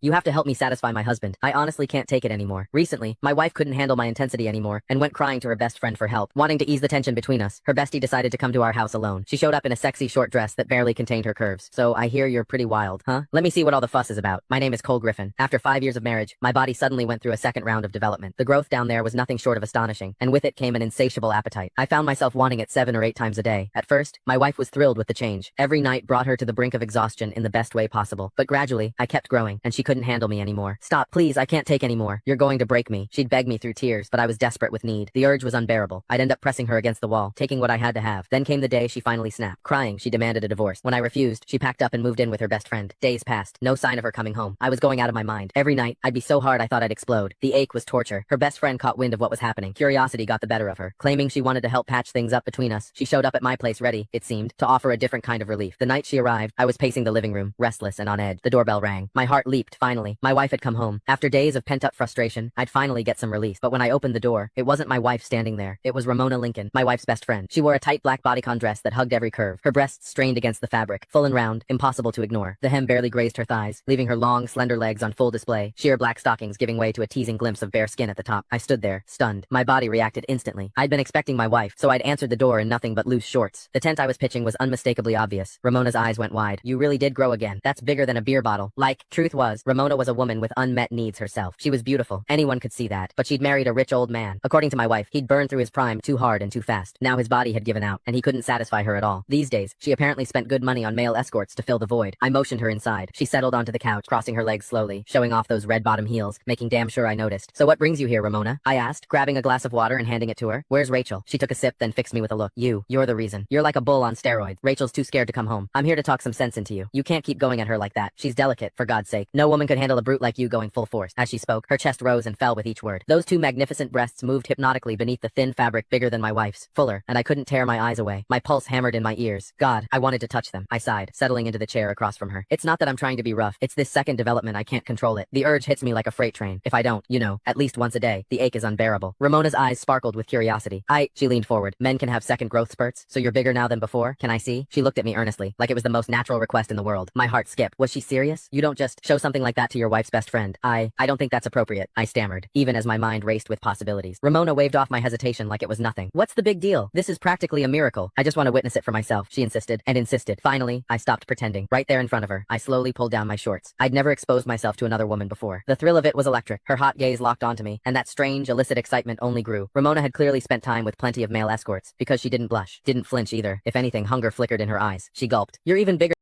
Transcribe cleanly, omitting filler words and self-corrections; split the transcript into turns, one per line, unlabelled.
You have to help me satisfy my husband. I honestly can't take it anymore. Recently, my wife couldn't handle my intensity anymore and went crying to her best friend for help. Wanting to ease the tension between us, her bestie decided to come to our house alone. She showed up in a sexy short dress that barely contained her curves. So I hear you're pretty wild, huh? Let me see what all the fuss is about. My name is Cole Griffin. After 5 years of marriage, my body suddenly went through a second round of development. The growth down there was nothing short of astonishing, and with it came an insatiable appetite. I found myself wanting it 7 or 8 times a day. At first, my wife was thrilled with the change. Every night brought her to the brink of exhaustion in the best way possible. But gradually, I kept growing, and she couldn't handle me anymore. Stop, please, I can't take anymore. You're going to break me. She'd beg me through tears, but I was desperate with need. The urge was unbearable. I'd end up pressing her against the wall, taking what I had to have. Then came the day she finally snapped. Crying, she demanded a divorce. When I refused, she packed up and moved in with her best friend. Days passed. No sign of her coming home. I was going out of my mind. Every night, I'd be so hard I thought I'd explode. The ache was torture. Her best friend caught wind of what was happening. Curiosity got the better of her. Claiming she wanted to help patch things up between us, she showed up at my place ready, it seemed, to offer a different kind of relief. The night she arrived, I was pacing the living room, restless and on edge. The doorbell rang. My heart leaped, finally. My wife had come home. After days of pent-up frustration, I'd finally get some release. But when I opened the door, it wasn't my wife standing there. It was Ramona Lincoln, my wife's best friend. She wore a tight black bodycon dress that hugged every curve. Her breasts strained against the fabric, full and round, impossible to ignore. The hem barely grazed her thighs, leaving her long, slender legs on full display, sheer black stockings giving way to a teasing glimpse of bare skin at the top. I stood there, stunned. My body reacted instantly. I'd been expecting my wife, so I'd answered the door in nothing but loose shorts. The tent I was pitching was unmistakably obvious. Ramona's eyes went wide. You really did grow again. That's bigger than a beer bottle. Truth was, Ramona was a woman with unmet needs herself. She was beautiful. Anyone could see that. But she'd married a rich old man. According to my wife, he'd burned through his prime too hard and too fast. Now his body had given out, and he couldn't satisfy her at all. These days, she apparently spent good money on male escorts to fill the void. I motioned her inside. She settled onto the couch, crossing her legs slowly, showing off those red-bottom heels, making damn sure I noticed. So what brings you here, Ramona? I asked, grabbing a glass of water and handing it to her. Where's Rachel? She took a sip, then fixed me with a look. You're the reason. You're like a bull on steroids. Rachel's too scared to come home. I'm here to talk some sense into you. You can't keep going at her like that. She's delicate, for God's sake. No woman could handle a brute like you going full force. As she spoke, her chest rose and fell with each word. Those two magnificent breasts moved hypnotically beneath the thin fabric bigger than my wife's, fuller, and I couldn't tear my eyes away. My pulse hammered in my ears. God, I wanted to touch them. I sighed, settling into the chair across from her. It's not that I'm trying to be rough. It's this second development I can't control it. The urge hits me like a freight train. If I don't, at least once a day, the ache is unbearable. Ramona's eyes sparkled with curiosity. She leaned forward. Men can have second growth spurts, so you're bigger now than before? Can I see? She looked at me earnestly, like it was the most natural request in the world. My heart skipped. Was she serious? You don't just show something like that to your wife's best friend. I don't think that's appropriate, I stammered, even as my mind raced with possibilities. Ramona waved off my hesitation like it was nothing. What's the big deal? This is practically a miracle. I just want to witness it for myself, she insisted, and insisted. Finally, I stopped pretending. Right there in front of her, I slowly pulled down my shorts. I'd never exposed myself to another woman before. The thrill of it was electric. Her hot gaze locked onto me, and that strange, illicit excitement only grew. Ramona had clearly spent time with plenty of male escorts, because she didn't blush, didn't flinch either. If anything, hunger flickered in her eyes. She gulped. You're even bigger